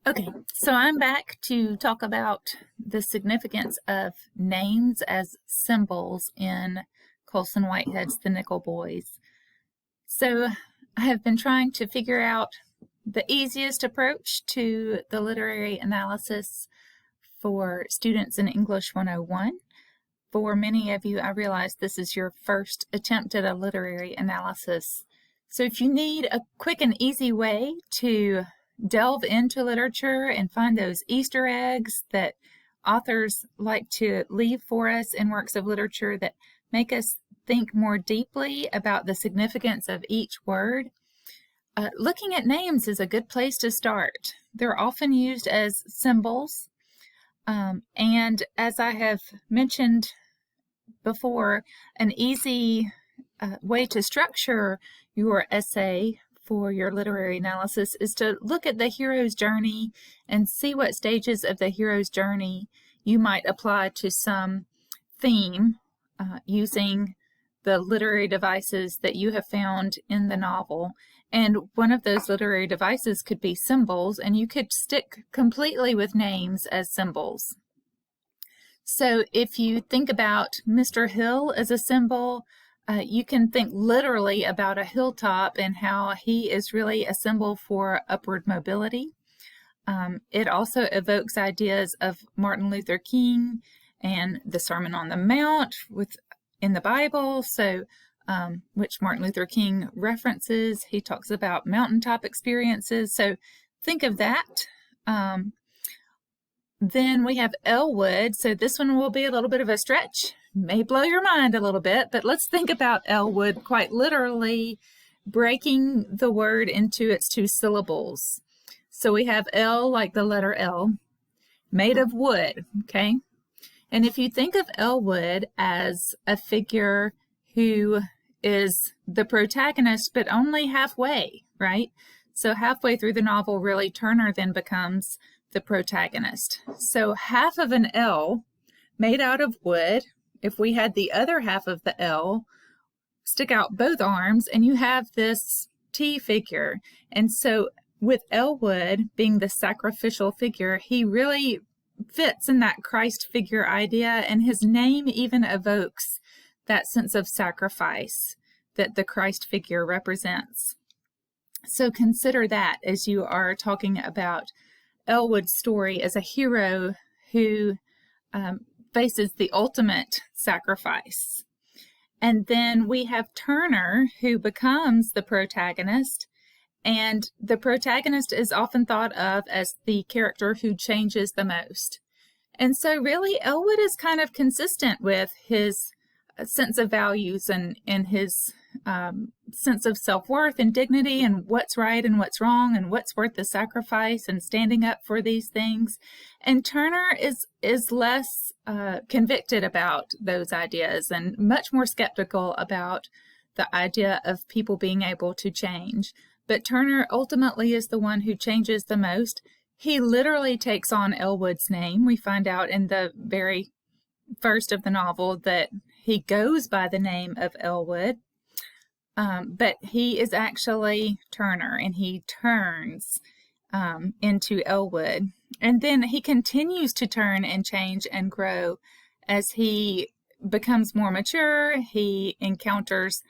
Okay, so I'm back to talk about the significance of names as symbols in Colson Whitehead's The Nickel Boys. So I have been trying to figure out the easiest approach to the literary analysis for students in English 101. For many of you, I realize this is your first attempt at a literary analysis. So if you need a quick and easy way to delve into literature and find those Easter eggs that authors like to leave for us in works of literature that make us think more deeply about the significance of each word, looking at names is a good place to start. They're often used as symbols, and as I have mentioned before, an easy way to structure your essay for your literary analysis is to look at the hero's journey and see what stages of the hero's journey you might apply to some theme using the literary devices that you have found in the novel. And one of those literary devices could be symbols, and you could stick completely with names as symbols. So if you think about Mr. Hill as a symbol, you can think literally about a hilltop and how he is really a symbol for upward mobility. It also evokes ideas of Martin Luther King and the Sermon on the Mount in the Bible, which Martin Luther King references. He talks about mountaintop experiences. So think of that. Then we have Elwood. So this one will be a little bit of a stretch. May blow your mind a little bit, but let's think about Elwood quite literally breaking the word into its two syllables. So we have L like the letter L, made of wood, okay? And if you think of Elwood as a figure who is the protagonist, but only halfway, right? So halfway through the novel, really, Turner then becomes the protagonist. So half of an L made out of wood. If we had the other half of the L stick out both arms, and you have this T figure. And so with Elwood being the sacrificial figure, he really fits in that Christ figure idea, and his name even evokes that sense of sacrifice that the Christ figure represents. So consider that as you are talking about Elwood's story as a hero who faces the ultimate sacrifice. And then we have Turner, who becomes the protagonist, and the protagonist is often thought of as the character who changes the most. And so really Elwood is kind of consistent with his sense of values and his sense of self-worth and dignity and what's right and what's wrong and what's worth the sacrifice and standing up for these things. And Turner is less convicted about those ideas and much more skeptical about the idea of people being able to change. But Turner ultimately is the one who changes the most. He literally takes on Elwood's name. We find out in the very first of the novel that he goes by the name of Elwood, but he is actually Turner, and he turns into Elwood. And then he continues to turn and change and grow as he becomes more mature. He encounters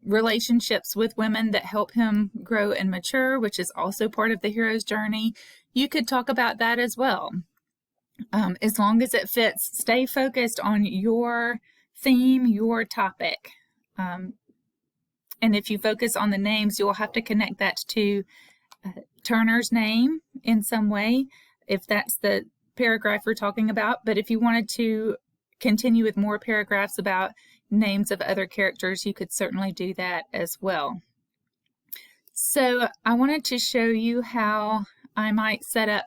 relationships with women that help him grow and mature, which is also part of the hero's journey. You could talk about that as well. As long as it fits, stay focused on your theme, your topic. And if you focus on the names, you'll have to connect that to Turner's name in some way, if that's the paragraph we're talking about. But if you wanted to continue with more paragraphs about names of other characters, you could certainly do that as well. So I wanted to show you how I might set up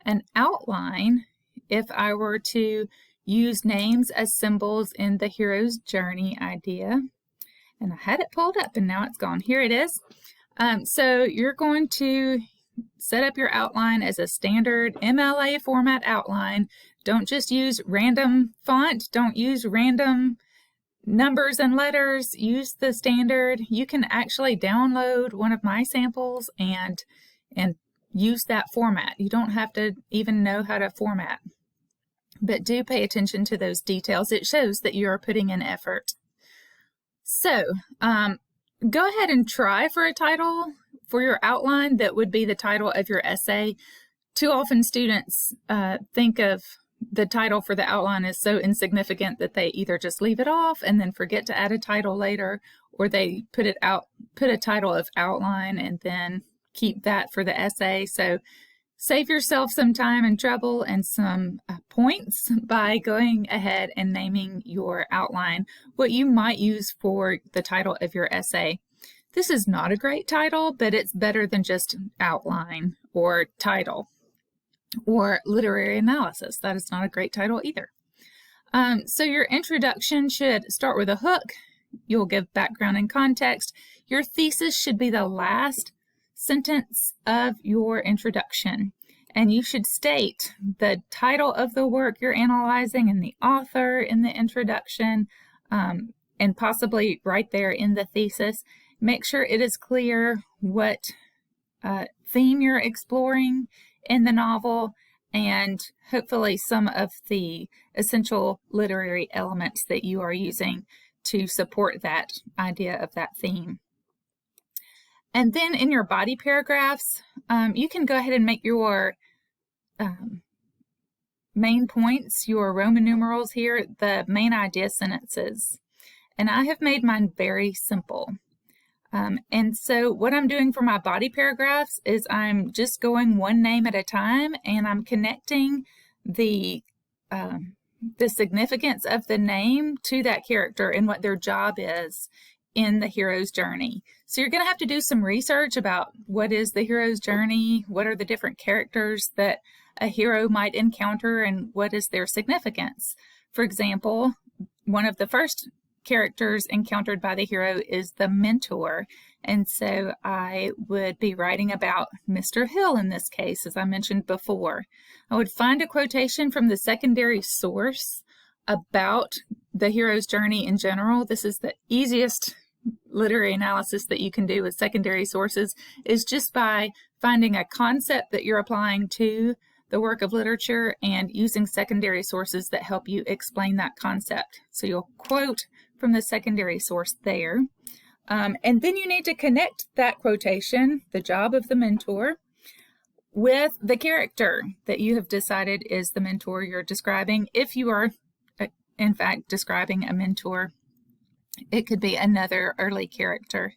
an outline if I were to use names as symbols in the hero's journey idea. And I had it pulled up and now it's gone. Here it is. So you're going to set up your outline as a standard MLA format outline. Don't just use random font. Don't use random numbers and letters. Use the standard. You can actually download one of my samples and use that format. You don't have to even know how to format, but do pay attention to those details. It shows that you are putting in effort. So go ahead and try for a title for your outline that would be the title of your essay. Too often students think of the title for the outline as so insignificant that they either just leave it off and then forget to add a title later, or they put a title of outline and then keep that for the essay. So save yourself some time and trouble and some points by going ahead and naming your outline, what you might use for the title of your essay. This is not a great title, but it's better than just outline or title or literary analysis. That is not a great title either. So your introduction should start with a hook. You'll give background and context. Your thesis should be the last sentence of your introduction. And you should state the title of the work you're analyzing and the author in the introduction, and possibly right there in the thesis. Make sure it is clear what theme you're exploring in the novel, and hopefully some of the essential literary elements that you are using to support that idea of that theme. And then in your body paragraphs, you can go ahead and make your main points, your Roman numerals here, the main idea sentences. And I have made mine very simple. And so what I'm doing for my body paragraphs is I'm just going one name at a time, and I'm connecting the significance of the name to that character and what their job is in the hero's journey. So you're going to have to do some research about what is the hero's journey, what are the different characters that a hero might encounter, and what is their significance. For example, one of the first characters encountered by the hero is the mentor. And so I would be writing about Mr. Hill in this case, as I mentioned before. I would find a quotation from the secondary source about the hero's journey in general. This is the easiest literary analysis that you can do with secondary sources, is just by finding a concept that you're applying to the work of literature and using secondary sources that help you explain that concept. So you'll quote from the secondary source there. And then you need to connect that quotation, the job of the mentor, with the character that you have decided is the mentor you're describing. If you are, in fact, describing a mentor, it could be another early character.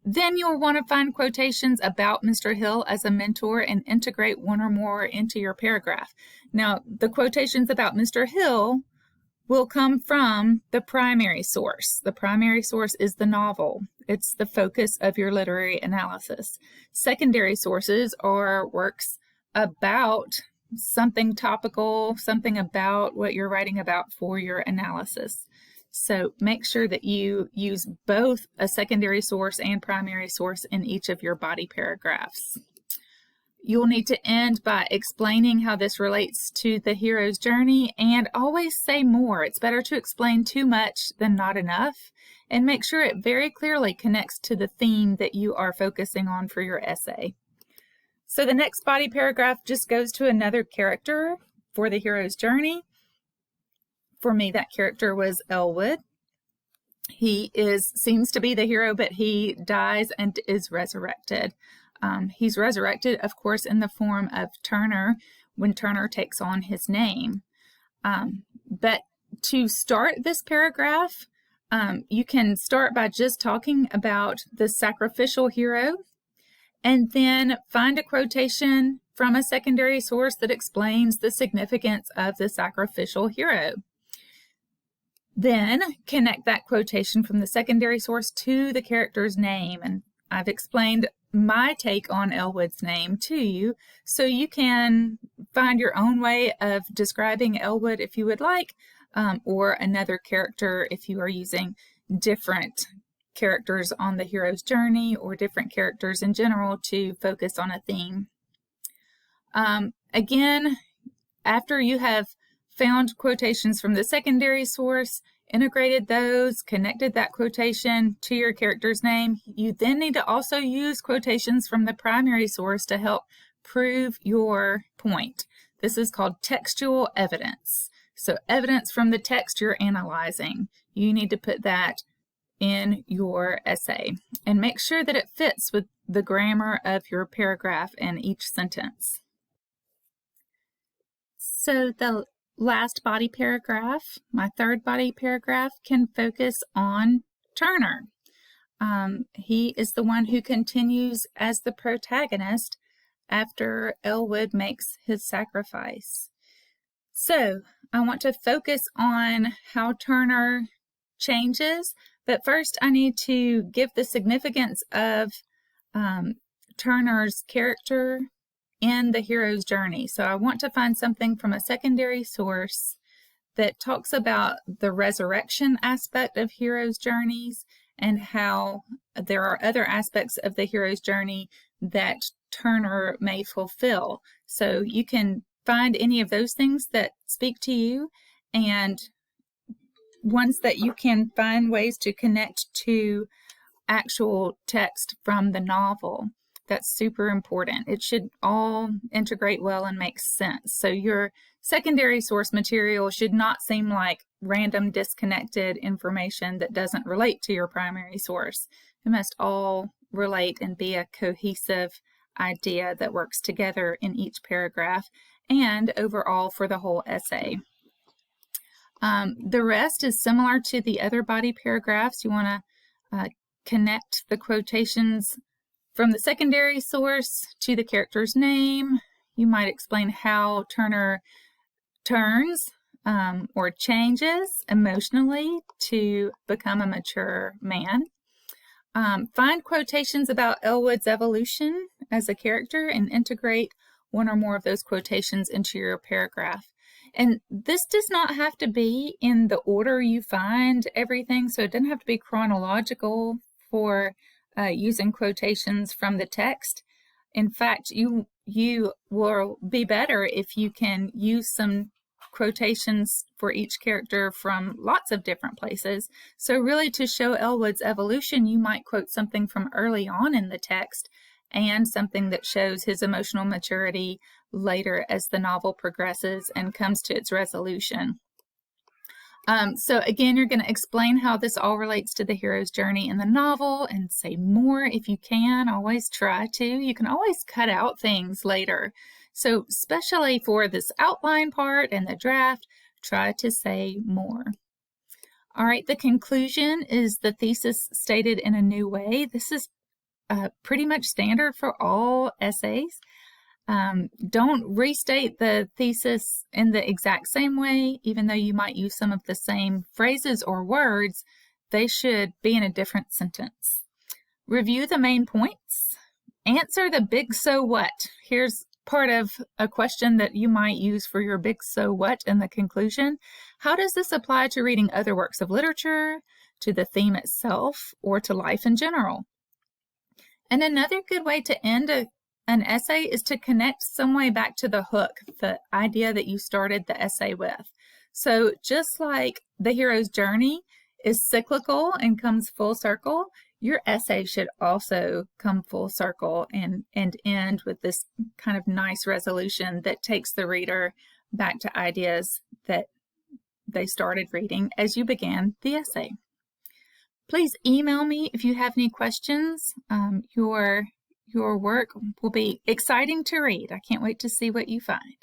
Then you'll want to find quotations about Mr. Hill as a mentor and integrate one or more into your paragraph. Now, the quotations about Mr. Hill will come from the primary source. The primary source is the novel. It's the focus of your literary analysis. Secondary sources are works about something topical, something about what you're writing about for your analysis. So make sure that you use both a secondary source and primary source in each of your body paragraphs. You'll need to end by explaining how this relates to the hero's journey, and always say more. It's better to explain too much than not enough, and make sure it very clearly connects to the theme that you are focusing on for your essay. So the next body paragraph just goes to another character for the hero's journey. For me, that character was Elwood. He seems to be the hero, but he dies and is resurrected. He's resurrected, of course, in the form of Turner, when Turner takes on his name. But to start this paragraph, you can start by just talking about the sacrificial hero, and then find a quotation from a secondary source that explains the significance of the sacrificial hero. Then connect that quotation from the secondary source to the character's name. And I've explained my take on Elwood's name to you, so you can find your own way of describing Elwood if you would like, or another character if you are using different characters on the hero's journey or different characters in general to focus on a theme. Again, after you have found quotations from the secondary source integrated those, connected that quotation to your character's name, you then need to also use quotations from the primary source to help prove your point. This is called textual evidence. So evidence from the text you're analyzing, you need to put that in your essay and make sure that it fits with the grammar of your paragraph and each sentence. So the last body paragraph, my third body paragraph, can focus on Turner. He is the one who continues as the protagonist after Elwood makes his sacrifice. So I want to focus on how Turner changes, but first I need to give the significance of Turner's character in the hero's journey. So I want to find something from a secondary source that talks about the resurrection aspect of heroes' journeys and how there are other aspects of the hero's journey that Turner may fulfill. So you can find any of those things that speak to you and ones that you can find ways to connect to actual text from the novel. That's super important. It should all integrate well and make sense. So your secondary source material should not seem like random disconnected information that doesn't relate to your primary source. It must all relate and be a cohesive idea that works together in each paragraph and overall for the whole essay. The rest is similar to the other body paragraphs. You want to connect the quotations from the secondary source to the character's name. You might explain how Turner turns or changes emotionally to become a mature man. Find quotations about Elwood's evolution as a character and integrate one or more of those quotations into your paragraph. And this does not have to be in the order you find everything, so it doesn't have to be chronological for using quotations from the text. In fact, you will be better if you can use some quotations for each character from lots of different places. So really, to show Elwood's evolution, you might quote something from early on in the text and something that shows his emotional maturity later as the novel progresses and comes to its resolution. So again, you're going to explain how this all relates to the hero's journey in the novel and say more if you can. Always try to. You can always cut out things later. So especially for this outline part and the draft, try to say more. All right, the conclusion is the thesis stated in a new way. This is pretty much standard for all essays. Don't restate the thesis in the exact same way, even though you might use some of the same phrases or words. They should be in a different sentence. Review the main points. Answer the big so what. Here's part of a question that you might use for your big so what in the conclusion. How does this apply to reading other works of literature, to the theme itself, or to life in general? And another good way to end an essay is to connect some way back to the hook, the idea that you started the essay with. So just like the hero's journey is cyclical and comes full circle, your essay should also come full circle and end with this kind of nice resolution that takes the reader back to ideas that they started reading as you began the essay. Please email me if you have any questions. Your work will be exciting to read. I can't wait to see what you find.